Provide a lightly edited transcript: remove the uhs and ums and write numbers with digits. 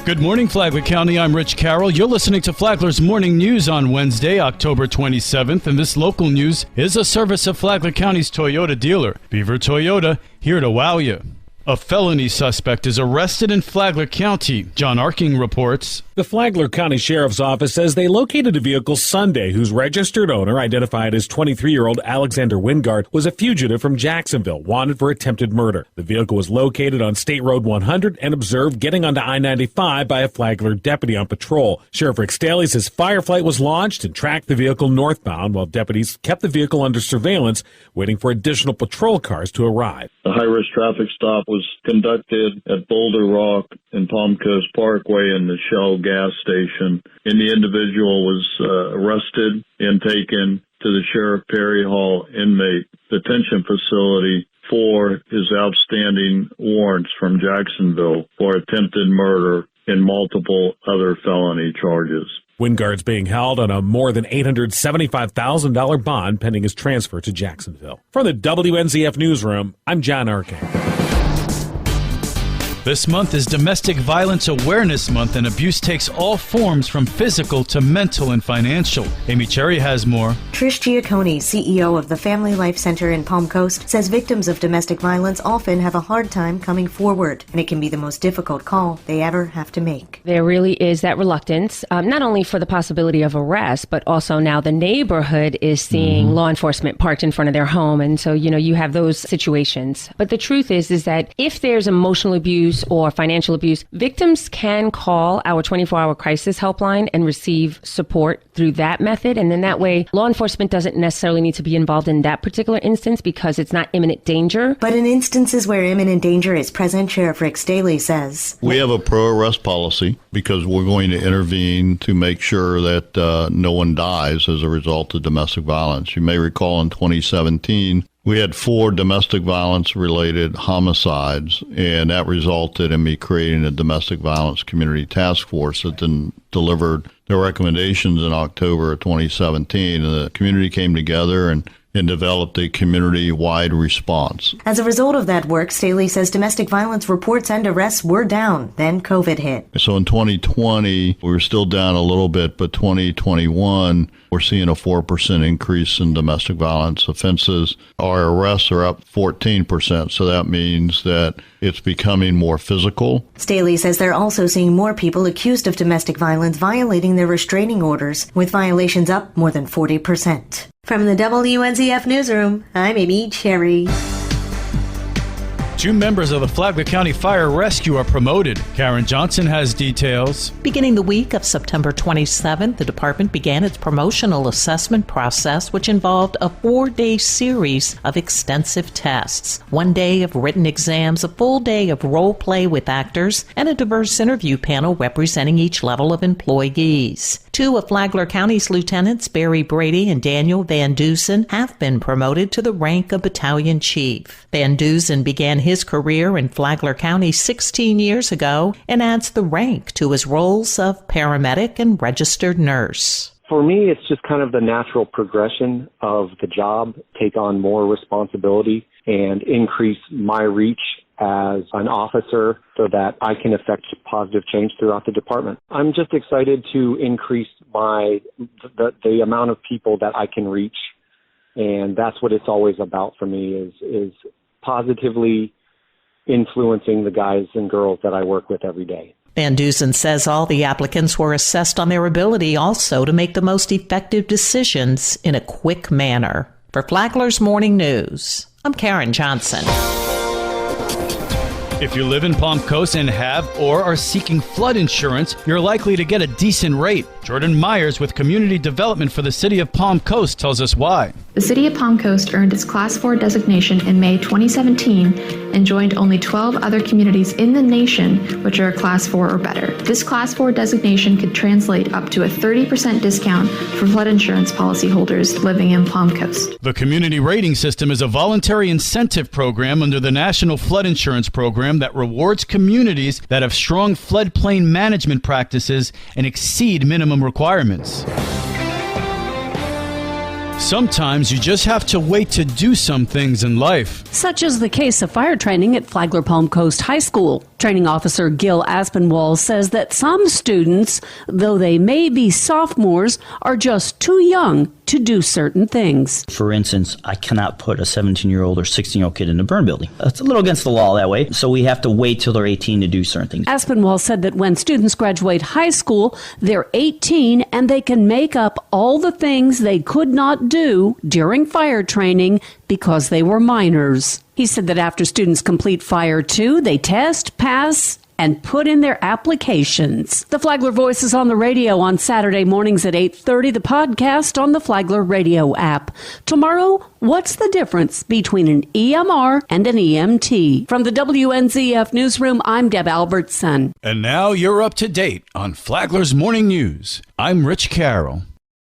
Good morning, Flagler County. I'm Rich Carroll. You're listening to Flagler's Morning News on Wednesday, October 27th, and this local news is a service of Flagler County's Toyota dealer, Beaver Toyota, here to wow you. A felony suspect is arrested in Flagler County. John Arking reports. The Flagler County Sheriff's Office says they located a vehicle Sunday whose registered owner, identified as 23-year-old Alexander Wingard, was a fugitive from Jacksonville, wanted for attempted murder. The vehicle was located on State Road 100 and observed getting onto I-95 by a Flagler deputy on patrol. Sheriff Rick Staley says Fireflight was launched and tracked the vehicle northbound while deputies kept the vehicle under surveillance, waiting for additional patrol cars to arrive. The high-risk traffic stop was conducted at Boulder Rock and Palm Coast Parkway in the Shell gas station, and the individual was arrested and taken to the Sheriff Perry Hall inmate detention facility for his outstanding warrants from Jacksonville for attempted murder and multiple other felony charges. Wingard's being held on a more than $875,000 bond pending his transfer to Jacksonville. From the WNZF Newsroom, I'm John Arkin. This month is Domestic Violence Awareness Month, and abuse takes all forms from physical to mental and financial. Amy Cherry has more. Trish Giacconi, CEO of the Family Life Center in Palm Coast, says victims of domestic violence often have a hard time coming forward, and it can be the most difficult call they ever have to make. There really is that reluctance, not only for the possibility of arrest, but also now the neighborhood is seeing law enforcement parked in front of their home, and so, you have those situations. But the truth is that if there's emotional abuse or financial abuse, victims can call our 24-hour crisis helpline and receive support through that method. And then that way, law enforcement doesn't necessarily need to be involved in that particular instance because it's not imminent danger. But in instances where imminent danger is present, Sheriff Rick Staley says, we have a pro-arrest policy because we're going to intervene to make sure that no one dies as a result of domestic violence. You may recall in 2017, we had 4 domestic violence-related homicides, and that resulted in me creating a domestic violence community task force that then delivered their recommendations in October of 2017. And the community came together and developed a community-wide response. As a result of that work, Staley says domestic violence reports and arrests were down. Then COVID hit. So in 2020, we were still down a little bit, but 2021, we're seeing a 4% increase in domestic violence offenses. Our arrests are up 14%, so that means that it's becoming more physical. Staley says they're also seeing more people accused of domestic violence violating their restraining orders, with violations up more than 40%. From the WNZF Newsroom, I'm Amy Cherry. 2 members of the Flagler County Fire Rescue are promoted. Karen Johnson has details. Beginning the week of September 27th, the department began its promotional assessment process, which involved a 4-day series of extensive tests. 1 day of written exams, a full day of role play with actors, and a diverse interview panel representing each level of employees. 2 of Flagler County's lieutenants, Barry Brady and Daniel Van Dusen, have been promoted to the rank of battalion chief. Van Dusen began his career in Flagler County 16 years ago and adds the rank to his roles of paramedic and registered nurse. For me, it's just kind of the natural progression of the job, take on more responsibility and increase my reach as an officer so that I can affect positive change throughout the department. I'm just excited to increase the amount of people that I can reach, and that's what it's always about for me is positively influencing the guys and girls that I work with every day. Van Dusen says all the applicants were assessed on their ability also to make the most effective decisions in a quick manner. For Flagler's Morning News, I'm Karen Johnson. If you live in Palm Coast and have or are seeking flood insurance, you're likely to get a decent rate. Jordan Myers with Community Development for the City of Palm Coast tells us why. The City of Palm Coast earned its Class 4 designation in May 2017 and joined only 12 other communities in the nation which are a Class 4 or better. This Class 4 designation could translate up to a 30% discount for flood insurance policyholders living in Palm Coast. The Community Rating System is a voluntary incentive program under the National Flood Insurance Program that rewards communities that have strong floodplain management practices and exceed minimum requirements. Sometimes you just have to wait to do some things in life. Such as the case of fire training at Flagler Palm Coast High School. Training officer Gil Aspinwall says that some students, though they may be sophomores, are just too young to do certain things. For instance, I cannot put a 17-year-old or 16-year-old kid in a burn building. It's a little against the law that way, so we have to wait till they're 18 to do certain things. Aspinwall said that when students graduate high school, they're 18 and they can make up all the things they could not do during fire training because they were minors. He said that after students complete Fire 2, they test, pass, and put in their applications. The Flagler Voice is on the radio on Saturday mornings at 8:30, the podcast on the Flagler radio app. Tomorrow, what's the difference between an EMR and an EMT? From the WNZF Newsroom, I'm Deb Albertson. And now you're up to date on Flagler's Morning News. I'm Rich Carroll.